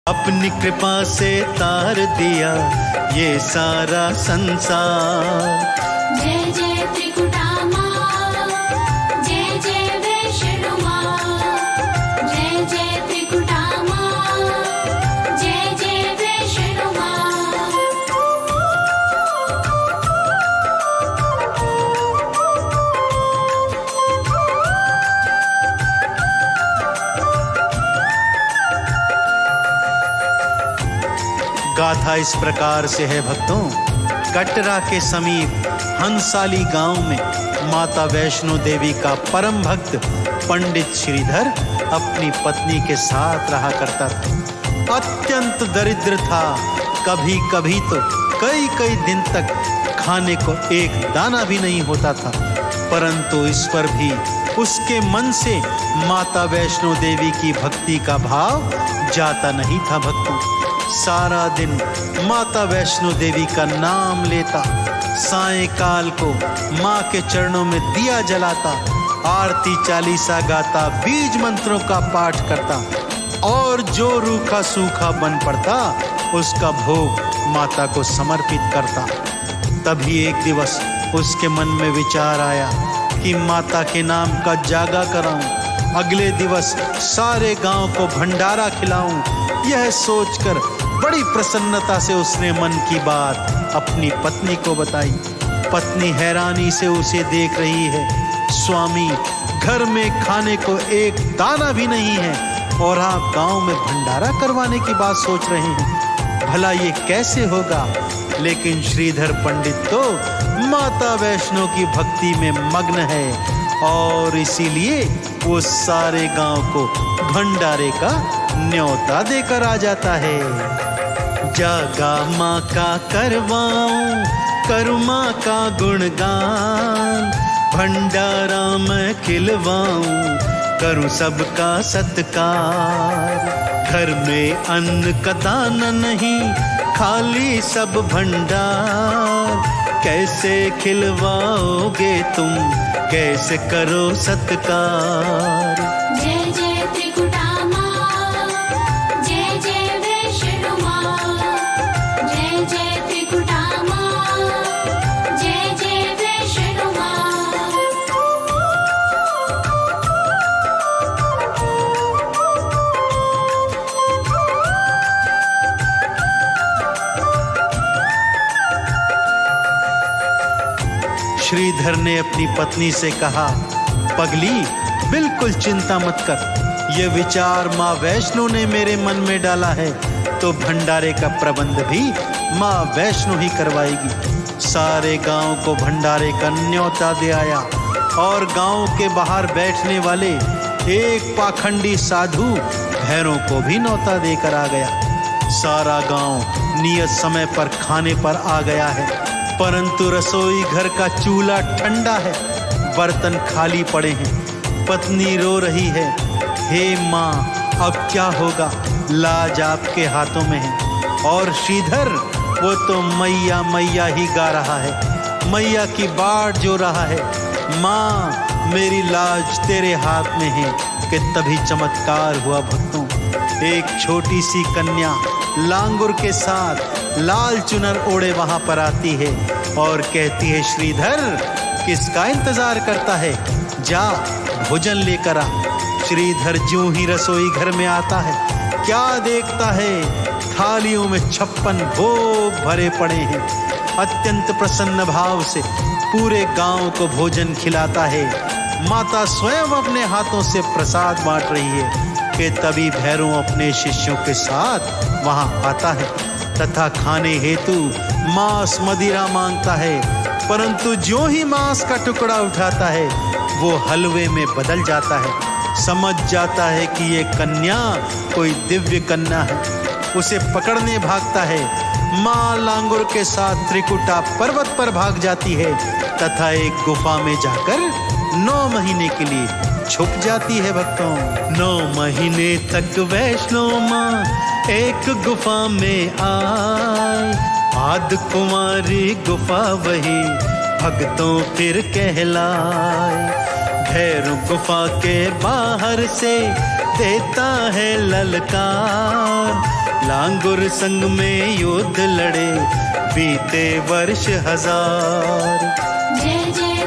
अपनी कृपा से तार दिया ये सारा संसार। जय जय त्रिकुटामा, जय जय वैष्णो माँ, जय जय त्रिकुटामा, जय जय वैष्णो माँ। गाथा इस प्रकार से है भक्तों। कटरा के समीप हंसाली गांव में माता वैष्णो देवी का परम भक्त पंडित श्रीधर अपनी पत्नी के साथ रहा करता था। अत्यंत दरिद्र था। कभी कभी तो कई कई दिन तक खाने को एक दाना भी नहीं होता था, परंतु इस पर भी उसके मन से माता वैष्णो देवी की भक्ति का भाव जाता नहीं था। भक्तों, सारा दिन माता वैष्णो देवी का नाम लेता, सायंकाल को माँ के चरणों में दिया जलाता, आरती चालीसा गाता, बीज मंत्रों का पाठ करता और जो रूखा सूखा बन पड़ता उसका भोग माता को समर्पित करता। तभी एक दिवस उसके मन में विचार आया कि माता के नाम का जागा कराऊं, अगले दिवस सारे गांव को भंडारा खिलाऊं। यह सोचकर बड़ी प्रसन्नता से उसने मन की बात अपनी पत्नी को बताई। पत्नी हैरानी से उसे देख रही है। स्वामी, घर में खाने को एक दाना भी नहीं है और आप गांव में भंडारा करवाने की बात सोच रहे हैं, भला ये कैसे होगा? लेकिन श्रीधर पंडित तो माता वैष्णो की भक्ति में मग्न है और इसीलिए वो सारे गांव को भंडारे का न्योता देकर आ जाता है। जागा माँ का करवाऊं, करूँ माँ का गुणगान, भंडारा मैं खिलवाऊं, करूँ सबका सत्कार। घर में अन्न का दाना नहीं, खाली सब भंडार, कैसे खिलवाओगे तुम, कैसे करो सत्कार। जय जय त्रिकुटामा, जय जय वैष्णो माँ, जय जय त्रिकुटामा, जय जय वैष्णो माँ। श्रीधर ने अपनी पत्नी से कहा, पगली बिल्कुल चिंता मत कर, ये विचार माँ वैष्णो ने मेरे मन में डाला है तो भंडारे का प्रबंध भी माँ वैष्णो ही करवाएगी। सारे गांव को भंडारे का न्योता दे आया और गांव के बाहर बैठने वाले एक पाखंडी साधु भैरों को भी न्योता देकर आ गया। सारा गांव नियत समय पर खाने पर आ गया है, परंतु रसोई घर का चूल्हा ठंडा है, बर्तन खाली पड़े हैं। पत्नी रो रही है, हे माँ अब क्या होगा, लाज आपके हाथों में है। और श्रीधर वो तो मैया मैया ही गा रहा है, मैया की बाट जो रहा है, माँ मेरी लाज तेरे हाथ में है। कि तभी चमत्कार हुआ भक्तों। एक छोटी सी कन्या लांगुर के साथ लाल चुनर ओढ़े वहां पर आती है और कहती है, श्रीधर किसका इंतजार करता है, जा भोजन लेकर आ। श्रीधर ज्यों ही रसोई घर में आता है, क्या देखता है, थालियों में 56 भोग भरे पड़े हैं। अत्यंत प्रसन्न भाव से पूरे गांव को भोजन खिलाता है। माता स्वयं अपने हाथों से प्रसाद बांट रही है कि तभी भैरव अपने शिष्यों के साथ वहां आता है तथा खाने हेतु मांस मदिरा मांगता है, परंतु जो ही मांस का टुकड़ा उठाता है वो हलवे में बदल जाता है। समझ जाता है कि ये कन्या कोई दिव्य कन्या है, उसे पकड़ने भागता है। माँ लांगुर के साथ त्रिकुटा पर्वत पर भाग जाती है तथा एक गुफा में जाकर 9 महीने के लिए छुप जाती है। भक्तों, 9 महीने तक वैष्णो माँ एक गुफा में आए, आद कुमारी गुफा वही भक्तों फिर कहलाए। भैरव गुफा के बाहर से देता है ललकार, लांगुर संग में युद्ध लड़े बीते वर्ष हजार। जय जय